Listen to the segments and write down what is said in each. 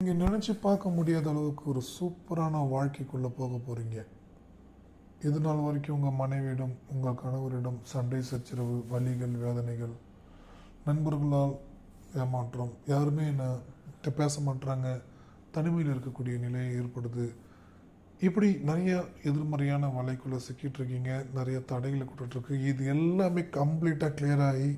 நீங்கள் நினச்சி பார்க்க முடியாத அளவுக்கு ஒரு சூப்பரான வாழ்க்கைக்குள்ளே போக போகிறீங்க. இது நாள் வரைக்கும் உங்கள் மனைவியிடம், உங்கள் கணவரிடம் சண்டை சச்சரவு, வலிகள், வேதனைகள், நண்பர்களால் ஏமாற்றம், யாருமே என்ன பேச மாட்டுறாங்க, தனிமையில் இருக்கக்கூடிய நிலையை ஏற்படுது. இப்படி நிறைய எதிர்மறையான வலைக்குள்ளே சிக்கிட்டு இருக்கீங்க, நிறைய தடைகளை கொடுத்துட்ருக்கு. இது எல்லாமே கம்ப்ளீட்டாக கிளியர் ஆகி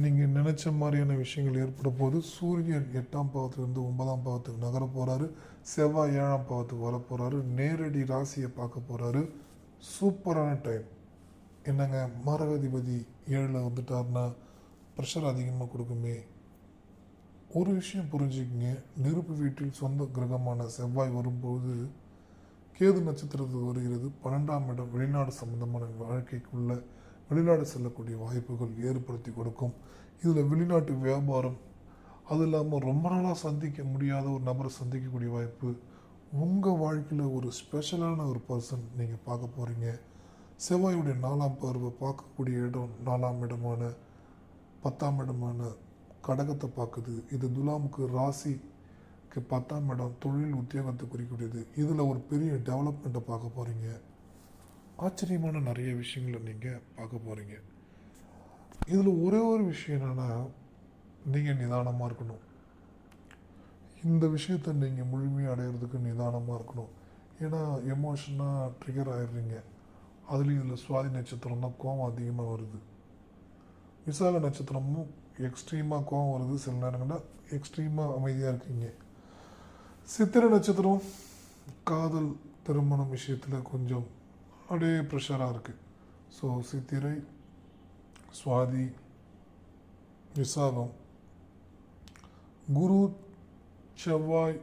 நீங்கள் நினச்ச மாதிரியான விஷயங்கள் ஏற்பட போது சூரியன் 8ஆம் பாவத்திலிருந்து 9ஆம் பாவத்துக்கு நகர போகிறாரு. செவ்வாய் 7ஆம் பாவத்துக்கு வர போகிறாரு. நேரடி ராசியை பார்க்க போகிறாரு. சூப்பரான டைம். என்னங்க, மரகதிபதி 7ல் வந்துட்டார்னா ப்ரெஷர் அதிகமாக கொடுக்குமே. ஒரு விஷயம் புரிஞ்சுக்கிங்க, நெருப்பு வீட்டில் சொந்த கிரகமான செவ்வாய் வரும்போது கேது நட்சத்திரத்துக்கு வருகிறது. 12ஆம் இடம் வெளிநாடு சம்பந்தமான வாழ்க்கைக்குள்ள வெளிநாடு செல்லக்கூடிய வாய்ப்புகள் ஏற்படுத்தி கொடுக்கும். இதில் வெளிநாட்டு வியாபாரம், அது இல்லாமல் ரொம்ப நாளாக சந்திக்க முடியாத ஒரு நபரை சந்திக்கக்கூடிய வாய்ப்பு. உங்கள் வாழ்க்கையில் ஒரு ஸ்பெஷலான ஒரு பர்சன் நீங்கள் பார்க்க போகிறீங்க. செவ்வாயுடைய 4ஆம் பார்வை பார்க்கக்கூடிய இடம் 4ஆம் இடமான 10ஆம் இடமான கடகத்தை பார்க்குது. இது துலாமுக்கு ராசிக்கு 10ஆம் இடம், தொழில் உத்தியோகத்தை குறிக்கக்கூடியது. இதில் ஒரு பெரிய டெவலப்மெண்ட்டை பார்க்க போகிறீங்க. ஆச்சரியமான நிறைய விஷயங்களை நீங்கள் பார்க்க போகிறீங்க. இதில் ஒரே ஒரு விஷயம் என்னென்னா, நீங்கள் நிதானமாக இருக்கணும். இந்த விஷயத்தை நீங்கள் முழுமையாக அடையிறதுக்கு நிதானமாக இருக்கணும். ஏன்னா எமோஷனாக ட்ரிகர் ஆகிடுறீங்க. அதுலேயும் இதில் சுவாதி நட்சத்திரம் தான் கோவம் அதிகமாக வருது. விசாக நட்சத்திரமும் எக்ஸ்ட்ரீமாக கோவம் வருது. சில நேரங்களில் எக்ஸ்ட்ரீமாக அமைதியாக இருக்கீங்க. சித்திரை நட்சத்திரம் காதல் திருமணம் விஷயத்தில் கொஞ்சம் அப்படியே ப்ரெஷராக இருக்குது. ஸோ சித்திரை, சுவாதி, விசாகம், குரு, செவ்வாய்,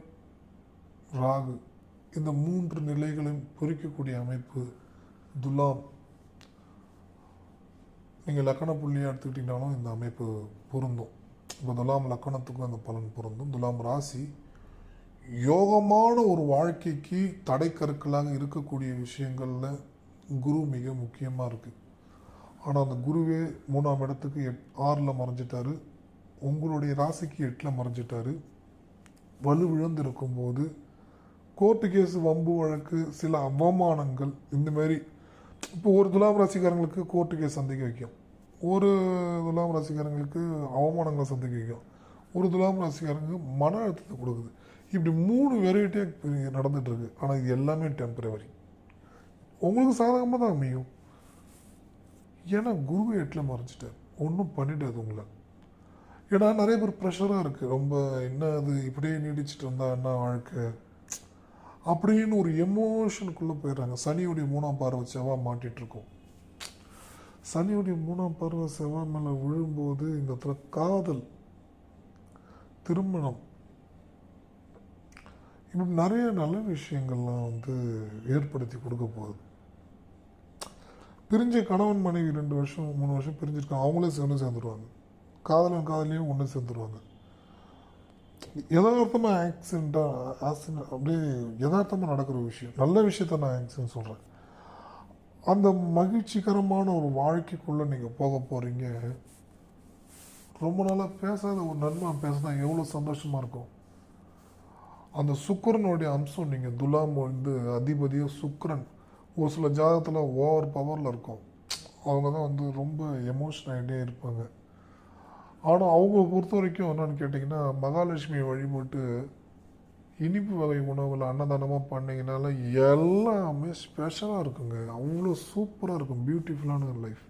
ராகு, இந்த 3 நிலைகளையும் பொறிக்கக்கூடிய அமைப்பு துலாம். நீங்கள் லக்கண புள்ளியாக எடுத்துக்கிட்டிங்கனாலும் இந்த அமைப்பு பொருந்தும். இப்போ துலாம் லக்கணத்துக்கும் அந்த பலன் பொருந்தும். துலாம் ராசி யோகமான ஒரு வாழ்க்கைக்கு தடைக்கற்களாக இருக்கக்கூடிய விஷயங்களில் குரு மிக முக்கியமாக இருக்குது. ஆனால் அந்த குருவே 3ஆம் இடத்துக்கு 6ல் மறைஞ்சிட்டாரு. உங்களுடைய ராசிக்கு 8ல் மறைஞ்சிட்டாரு. வலு விழுந்திருக்கும்போது கோர்ட்டு கேஸு, வம்பு வழக்கு, சில அவமானங்கள், இந்தமாரி இப்போ ஒரு துலாம் ராசிக்காரங்களுக்கு கோர்ட்டு கேஸ் சந்திக்க வைக்கும், ஒரு துலாம் ராசிக்காரங்களுக்கு அவமானங்களை சந்திக்க வைக்கும், ஒரு துலாம் ராசிக்காரங்களுக்கு மன அழுத்தத்தை கொடுக்குது. இப்படி 3 வெரைட்டியாக நடந்துகிட்ருக்கு. ஆனால் இது எல்லாமே டெம்பரவரி. உங்களுக்கு சாதகமாக தான் அமையும். ஏன்னா குருவை 8ல் மறைச்சிட்டார். ஒன்றும் பண்ணிட்டாது உங்களை. ஏன்னா நிறைய பேர் ப்ரெஷராக இருக்குது. ரொம்ப என்ன அது இப்படியே நீடிச்சிட்டு இருந்தால் என்ன வாழ்க்கை அப்படின்னு ஒரு எமோஷனுக்குள்ளே போயிடுறாங்க. சனியுடைய 3ஆம் பார்வை செவ்வாய் மாட்டிகிட்ருக்கோம். சனியுடைய 3ஆம் பார்வை செவ்வாய் மேலே விழும்போது இந்த இடத்துல காதல், திருமணம், இப்படி நிறைய நல்ல விஷயங்கள்லாம் ஏற்படுத்தி கொடுக்க போகுது. பிரிஞ்ச கணவன் மனைவி 2 வருஷம் 3 வருஷம் பிரிஞ்சிருக்காங்க, அவங்களே சேர்ந்துருவாங்க. காதலையும் ஒன்று சேர்ந்துருவாங்க. யதார்த்தமாக ஆக்சிடெண்ட்டாக அப்படியே யதார்த்தமாக நடக்கிற விஷயம், நல்ல விஷயத்த நான் ஆக்சிடென்ட் சொல்கிறேன். அந்த மகிழ்ச்சிகரமான ஒரு வாழ்க்கைக்குள்ளே நீங்கள் போக போகிறீங்க. ரொம்ப நாளாக பேசாத ஒரு நண்பன் பேசினா எவ்வளோ சந்தோஷமாக இருக்கும். அந்த சுக்கிரனுடைய அம்சம், நீங்கள் துலாம் அதிபதியாக சுக்கிரன் ஒரு சில ஜாதகத்தில் ஓவர் பவரில் இருக்கும். அவங்க தான் ரொம்ப எமோஷன் ஆகிட்டே இருப்பாங்க. ஆனால் அவங்கள பொறுத்த வரைக்கும் என்னென்னு கேட்டிங்கன்னா, மகாலட்சுமியை வழிபட்டு இனிப்பு வகை உணவில் அன்னதானமாக பண்ணிங்கனால எல்லாமே ஸ்பெஷலாக இருக்குங்க. அவ்வளோ சூப்பராக இருக்கும். பியூட்டிஃபுல்லான ஒரு லைஃப்.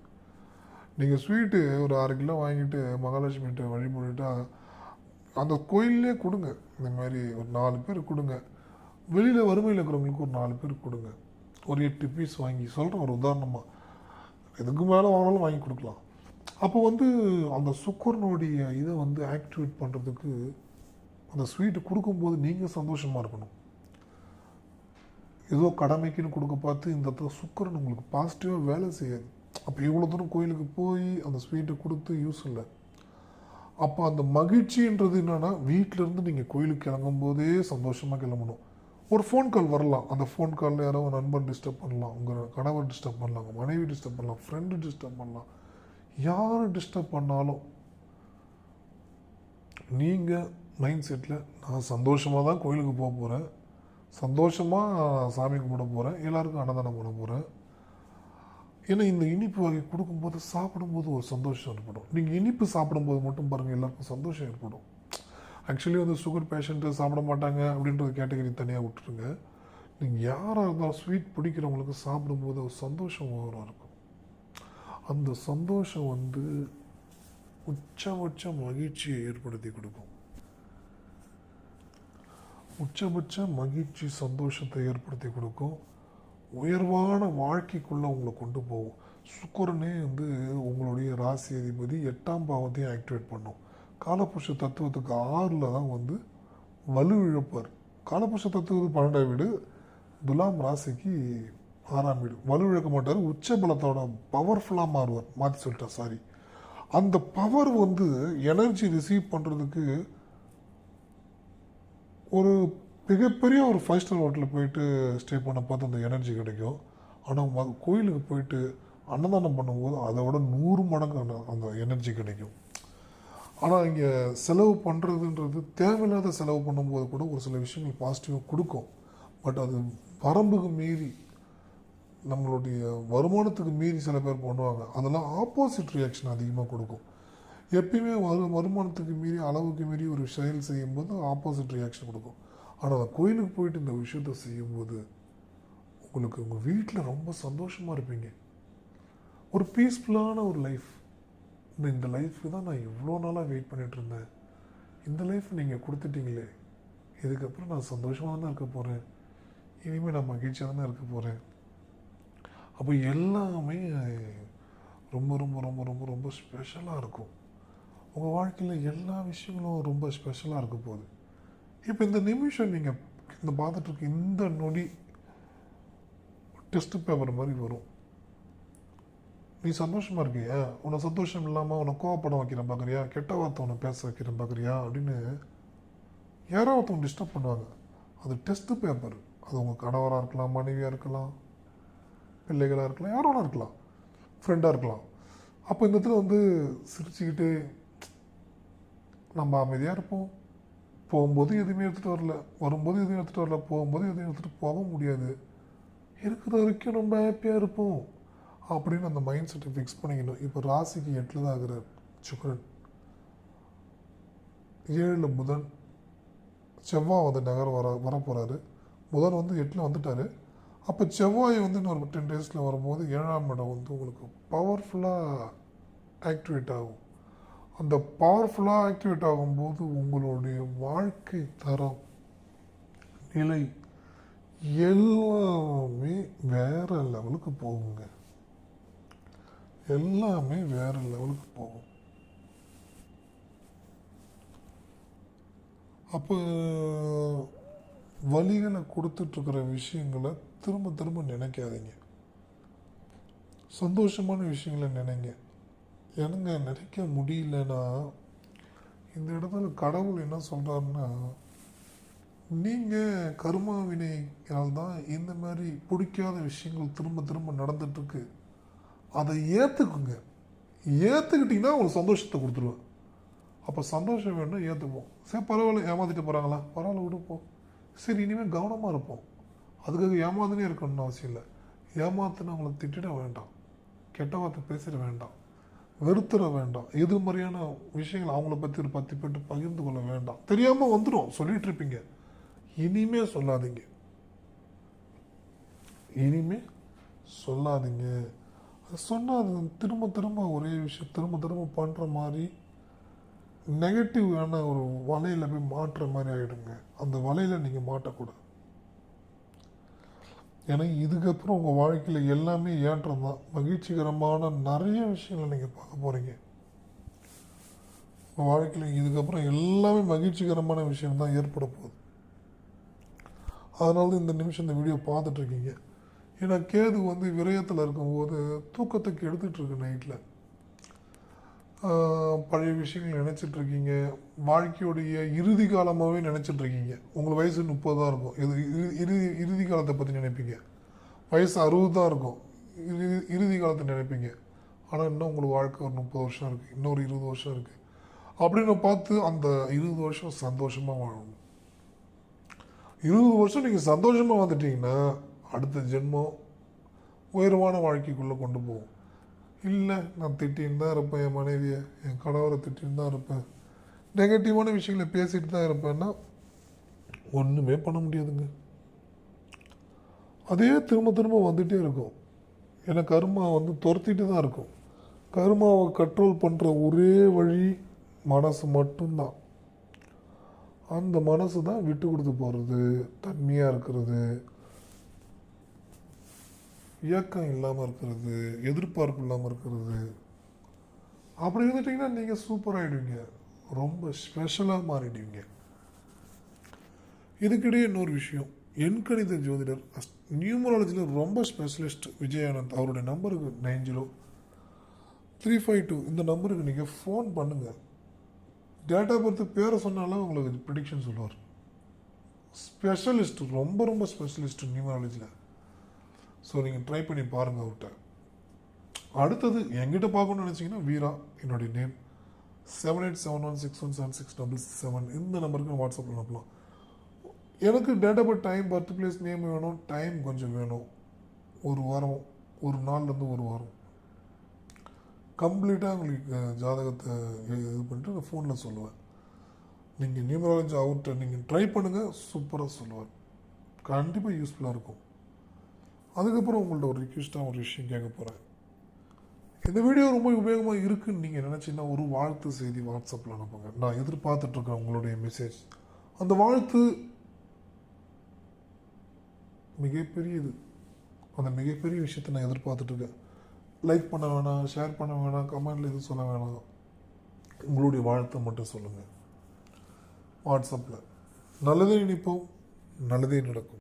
நீங்கள் ஸ்வீட்டு ஒரு 6 கிலோ வாங்கிட்டு மகாலட்சுமிகிட்ட வழிபட்டுட்டா அந்த கோயிலே கொடுங்க. இந்த மாதிரி ஒரு 4 பேர் கொடுங்க. வெளியில் வறுமையில் இருக்கிறவங்களுக்கு ஒரு 4 பேர் கொடுங்க. ஒரு 8 பீஸ் வாங்கி சொல்கிறேன் ஒரு உதாரணமாக. எதுக்கு மேலே வாங்கினாலும் வாங்கி கொடுக்கலாம். அப்போ அந்த சுக்கரனுடைய இதை ஆக்டிவேட் பண்ணுறதுக்கு அந்த ஸ்வீட்டு கொடுக்கும்போது நீங்கள் சந்தோஷமாக இருக்கணும். ஏதோ கடமைக்குன்னு கொடுக்க பார்த்து இந்த இடத்துல சுக்கரன் உங்களுக்கு பாசிட்டிவாக வேலை செய்யாது. அப்போ இவ்வளோ தூரம் கோயிலுக்கு போய் அந்த ஸ்வீட்டை கொடுத்து யூஸ் இல்லை. அப்போ அந்த மகிழ்ச்சின்றது என்னென்னா, வீட்டிலேருந்து நீங்கள் கோயிலுக்கு கிளம்பும் போதே சந்தோஷமாக கிளம்பணும். ஒரு ஃபோன் கால் வரலாம். அந்த ஃபோன் காலில் யாரோ நண்பன் டிஸ்டர்ப் பண்ணலாம், உங்கள் கணவர் டிஸ்டர்ப் பண்ணலாம், உங்கள் மனைவி டிஸ்டர்ப் பண்ணலாம், ஃப்ரெண்டு டிஸ்டர்ப் பண்ணலாம். யார் டிஸ்டர்ப் பண்ணாலும் நீங்கள் மைண்ட் செட்டில் நான் சந்தோஷமாக தான் கோயிலுக்கு போக போகிறேன், சந்தோஷமாக சாமி கும்பிட போகிறேன், எல்லாருக்கும் அன்னதானம் பண்ண போகிறேன். ஏன்னா இந்த இனிப்பு வகை கொடுக்கும்போது சாப்பிடும்போது ஒரு சந்தோஷம் ஏற்படும். நீங்கள் இனிப்பு சாப்பிடும்போது மட்டும் பாருங்கள் எல்லாருக்கும் சந்தோஷம் ஏற்படும். ஆக்சுவலி வந்து சுகர் பேஷண்ட்டு சாப்பிட மாட்டாங்க அப்படின்றது கேட்டகரி தனியாக விட்டுருங்க. நீங்கள் யாராக இருந்தாலும் ஸ்வீட் பிடிக்கிறவங்களுக்கு சாப்பிடும்போது ஒரு சந்தோஷம் ஓவராக இருக்கும். அந்த சந்தோஷம் வந்து உச்சபட்ச மகிழ்ச்சியை ஏற்படுத்தி கொடுக்கும். உச்சபட்ச மகிழ்ச்சி சந்தோஷத்தை ஏற்படுத்தி கொடுக்கும். உயர்வான வாழ்க்கைக்குள்ளே உங்களை கொண்டு போகும். சுக்கிரனே வந்து உங்களுடைய ராசி அதிபதி 8ஆம் பாவத்தையும் ஆக்டிவேட் பண்ணும். காலபுருஷ தத்துவத்துக்கு 6ல் தான் வந்து வலு இழப்பார். காலபுருஷ தத்துவத்துக்கு 12ஆம் வீடு, துலாம் ராசிக்கு 6ஆம் வீடு. வலு இழக்க மாட்டார், உச்ச பலத்தோட பவர்ஃபுல்லாக மாறுவார். மாற்றி சொல்லிட்டேன், சாரி. அந்த பவர் வந்து எனர்ஜி ரிசீவ் பண்ணுறதுக்கு ஒரு மிகப்பெரிய ஒரு 5 ஸ்டார் ஹோட்டலில் போயிட்டு ஸ்டே பண்ண பார்த்து அந்த எனர்ஜி கிடைக்கும். ஆனால் கோயிலுக்கு போயிட்டு அன்னதானம் பண்ணும்போது அதை விட 100 மடங்கு அந்த எனர்ஜி கிடைக்கும். ஆனால் இங்கே செலவு பண்ணுறதுன்றது தேவையில்லாத செலவு பண்ணும்போது கூட ஒரு சில விஷயங்கள் பாசிட்டிவாக கொடுக்கும். பட் அது வரம்புக்கு மீறி, நம்மளுடைய வருமானத்துக்கு மீறி சில பேர் பண்ணுவாங்க. அதெல்லாம் ஆப்போசிட் ரியாக்ஷன் அதிகமாக கொடுக்கும். எப்பயுமே வருமானத்துக்கு மீறி, அளவுக்கு மீறி ஒரு செயல் செய்யும்போது ஆப்போசிட் ரியாக்ஷன் கொடுக்கும். ஆனால் கோயிலுக்கு போயிட்டு இந்த விஷயத்த செய்யும்போது உங்களுக்கு உங்கள் வீட்டில் ரொம்ப சந்தோஷமாக இருப்பீங்க. ஒரு பீஸ்ஃபுல்லான ஒரு லைஃப். இந்த லைஃப்க்கு தான் நான் இவ்வளோ நாளாக வெயிட் பண்ணிகிட்டு இருந்தேன். இந்த லைஃப் நீங்கள் கொடுத்துட்டீங்களே, இதுக்கப்புறம் நான் சந்தோஷமாக தான் இருக்க போகிறேன், இனிமேல் நான் மகிழ்ச்சியாக தான் இருக்க போகிறேன். அப்போ எல்லாமே ரொம்ப ரொம்ப ரொம்ப ரொம்ப ரொம்ப ஸ்பெஷலாக இருக்கும். உங்கள் வாழ்க்கையில் எல்லா விஷயங்களும் ரொம்ப ஸ்பெஷலாக இருக்க போகுது. இப்போ இந்த நிமிஷம் நீங்கள் இந்த பார்த்துட்ருக்க இந்த நொடி டெஸ்ட் பேப்பர் மாதிரி வரும். நீ சந்தோஷமாக இருக்கியா, உன்னை சந்தோஷம் இல்லாமல் உன்னை கோவப்படம் வைக்கிறேன் பார்க்குறியா, கெட்ட வார்த்தை உன்னை பேச வைக்கிறேன் பார்க்குறியா அப்படின்னு யாரோ ஒருத்தவங்க டிஸ்டர்ப் பண்ணுவாங்க. அது டெஸ்ட்டு பேப்பர். அது உங்கள் கணவராக இருக்கலாம், மனைவியாக இருக்கலாம், பிள்ளைகளாக இருக்கலாம், யாரோட இருக்கலாம், ஃப்ரெண்டாக இருக்கலாம். அப்போ இந்த இடத்துல வந்து சிரிச்சுக்கிட்டு நம்ம அமைதியாக இருப்போம். போகும்போது எதுவுமே எடுத்துகிட்டு வரல, வரும்போது எதுவும் எடுத்துகிட்டு வரல, போகும்போது எதுவும் எடுத்துகிட்டு போக முடியாது. இருக்கிற வரைக்கும் நம்ம ஹாப்பியாக இருப்போம் அப்படின்னு அந்த மைண்ட் செட்டை ஃபிக்ஸ் பண்ணிக்கணும். இப்போ ராசிக்கு 8ல் தான் ஆகிறார் சுக்கிரன், 7ல் புதன், செவ்வாய் வந்து வரப்போகிறாரு. புதன் வந்து 8ல் வந்துட்டார். அப்போ செவ்வாய் வந்து இன்னொரு 10 டேஸில் வரும்போது 7ஆம் இடம் வந்து உங்களுக்கு பவர்ஃபுல்லாக ஆக்டிவேட் ஆகும். அந்த பவர்ஃபுல்லாக ஆக்டிவேட் ஆகும்போது உங்களுடைய வாழ்க்கை தரம், நிலை எல்லாமே வேறு லெவலுக்கு போகுங்க. எல்லாமே வேறு லெவலுக்கு போகும். அப்போ வலிகளை கொடுத்துட்ருக்கிற விஷயங்களை திரும்ப திரும்ப நினைக்காதீங்க. சந்தோஷமான விஷயங்களை நினைங்க. எனக்கு நினைக்க முடியலன்னா இந்த இடத்துல கடவுள் என்ன சொல்கிறாருன்னா, நீங்கள் கர்மா வினையால் தான் இந்த மாதிரி பிடிக்காத விஷயங்கள் திரும்ப திரும்ப நடந்துட்டுருக்கு. அதை ஏற்றுக்குங்க. ஏற்றுக்கிட்டிங்கன்னா உங்களுக்கு சந்தோஷத்தை கொடுத்துருவேன். அப்போ சந்தோஷம் வேணும், ஏற்றுப்போம். சரி பரவாயில்ல, ஏமாற்றிட்டு போகிறாங்களா, பரவாயில்ல விடுப்போம். சரி இனிமேல் கவனமாக இருப்போம். அதுக்காக ஏமாந்துனே இருக்கணும்னு அவசியம் இல்லை. ஏமாத்துன்னு அவங்கள திட்டிட வேண்டாம், கெட்ட வார்த்தை பேசிட வேண்டாம், வெறுத்துட வேண்டாம், எதிர்மறையான விஷயங்கள் அவங்கள பற்றி ஒரு 10 பேர்ட்டு பகிர்ந்து கொள்ள வேண்டாம். தெரியாமல் வந்துடும், சொல்லிட்டு இருப்பீங்க. இனிமே சொல்லாதீங்க, இனிமே சொல்லாதீங்க. அது சொன்னால் அது திரும்ப திரும்ப ஒரே விஷயம் திரும்ப திரும்ப பண்ணுற மாதிரி நெகட்டிவான ஒரு வலையில் போய் மாட்டுற மாதிரி ஆகிடுங்க. அந்த வலையில் நீங்கள் மாட்டக்கூடாது. ஏன்னா இதுக்கப்புறம் உங்கள் வாழ்க்கையில் எல்லாமே ஏற்றம் தான். மகிழ்ச்சிகரமான நிறைய விஷயங்களை நீங்கள் பார்க்க போகிறீங்க. உங்கள் வாழ்க்கையில் இதுக்கப்புறம் எல்லாமே மகிழ்ச்சிகரமான விஷயம் தான் ஏற்பட போகுது. அதனால தான் இந்த நிமிஷம் இந்த வீடியோ பார்த்துட்ருக்கீங்க. ஏன்னா கேது வந்து விரயத்தில் இருக்கும்போது தூக்கத்துக்கு எடுத்துகிட்ருக்கு. நைட்டில் பழைய விஷயங்கள் நினச்சிட்ருக்கீங்க. வாழ்க்கையுடைய இறுதி காலமாகவே நினச்சிட்ருக்கீங்க. உங்களுக்கு வயசு 30 தான் இருக்கும், இறுதி காலத்தை பற்றி நினைப்பீங்க. வயசு 60 தான் இருக்கும், இறுதி காலத்தை நினைப்பீங்க. ஆனால் இன்னும் உங்களுக்கு வாழ்க்கை ஒரு 30 வருஷம் இருக்குது, இன்னொரு 20 வருஷம் இருக்குது. அப்படின்னு பார்த்து அந்த 20 வருஷம் சந்தோஷமாக வாழணும். 20 வருஷம் நீங்கள் சந்தோஷமாக வந்துட்டீங்கன்னா அடுத்த ஜென்மம் உயர்வான வாழ்க்கைக்குள்ளே கொண்டு போகும். இல்லை நான் திட்டின்னு தான் இருப்பேன், என் மனைவியை என் கணவரை திட்டின்னு தான் இருப்பேன், நெகட்டிவான விஷயங்களை பேசிட்டு தான் இருப்பேன்னா ஒன்றுமே பண்ண முடியாதுங்க. அதே திரும்ப திரும்ப வந்துகிட்டே இருக்கும். ஏன்னா கர்மா துரத்திட்டு தான் இருக்கும். கர்மாவை கண்ட்ரோல் பண்ணுற ஒரே வழி மனசு மட்டும்தான். அந்த மனசு தான் விட்டு கொடுத்து போகிறது, தன்மையாக இருக்கிறது, இயக்கம் இல்லாமல் இருக்கிறது, எதிர்பார்ப்பு இல்லாமல் இருக்கிறது. அப்படி இருந்துட்டிங்கன்னா நீங்கள் சூப்பராகிடுவீங்க, ரொம்ப ஸ்பெஷலாக மாறிடுவீங்க. இதுக்கிடையே இன்னொரு விஷயம், எண்கணித ஜோதிடர் நியூமராலஜியில் ரொம்ப ஸ்பெஷலிஸ்ட் விஜயானந்த். அவருடைய நம்பருக்கு 90352 இந்த நம்பருக்கு நீங்கள் ஃபோன் பண்ணுங்கள். டேட்டா பர்த் பேரை சொன்னாலும் உங்களுக்கு ப்ரிடிக்ஷன் சொல்லுவார். ஸ்பெஷலிஸ்ட், ரொம்ப ரொம்ப ஸ்பெஷலிஸ்ட் நியூமராலஜியில். ஸோ நீங்கள் ட்ரை பண்ணி பாருங்கள் அவர்கிட்ட. அடுத்தது எங்கிட்ட பார்க்கணும்னு நினச்சிங்கன்னா வீரா, என்னுடைய நேம் 7871617677 இந்த நம்பருக்கு வாட்ஸ்அப்பில் அனுப்பலாம். எனக்கு data birth, time, birth place, name வேணும். டைம் கொஞ்சம் வேணும். ஒரு வாரம், ஒரு நாள்லேருந்து ஒரு வாரம் கம்ப்ளீட்டாக உங்களுக்கு ஜாதகத்தை இது பண்ணிட்டு நான் ஃபோனில் சொல்லுவேன். நீங்கள் நியூமராலஜி அவர்கிட்ட நீங்கள் ட்ரை பண்ணுங்கள், சூப்பராக சொல்லுவார். கண்டிப்பாக யூஸ்ஃபுல்லாக இருக்கும். அதுக்கப்புறம் உங்கள்ட்ட ஒரு ரிக்வெஸ்ட்டாக ஒரு விஷயம் கேட்க போகிறேன். இந்த வீடியோ ரொம்ப உபயோகமாக இருக்குதுன்னு நீங்கள் நினச்சிங்கன்னா ஒரு வாழ்த்து செய்தி வாட்ஸ்அப்பில் அனுப்புங்க. நான் எதிர்பார்த்துட்ருக்கேன் உங்களுடைய மெசேஜ். அந்த வாழ்த்து மிகப்பெரியது. அந்த மிகப்பெரிய விஷயத்தை நான் எதிர்பார்த்துட்ருக்கேன். லைக் பண்ண வேணாம், ஷேர் பண்ண வேணாம், கமெண்டில் எதுவும் சொல்ல வேணாம். உங்களுடைய வாழ்த்தை மட்டும் சொல்லுங்கள் வாட்ஸ்அப்பில். நல்லதே நினைப்போம், நல்லதே நடக்கும்.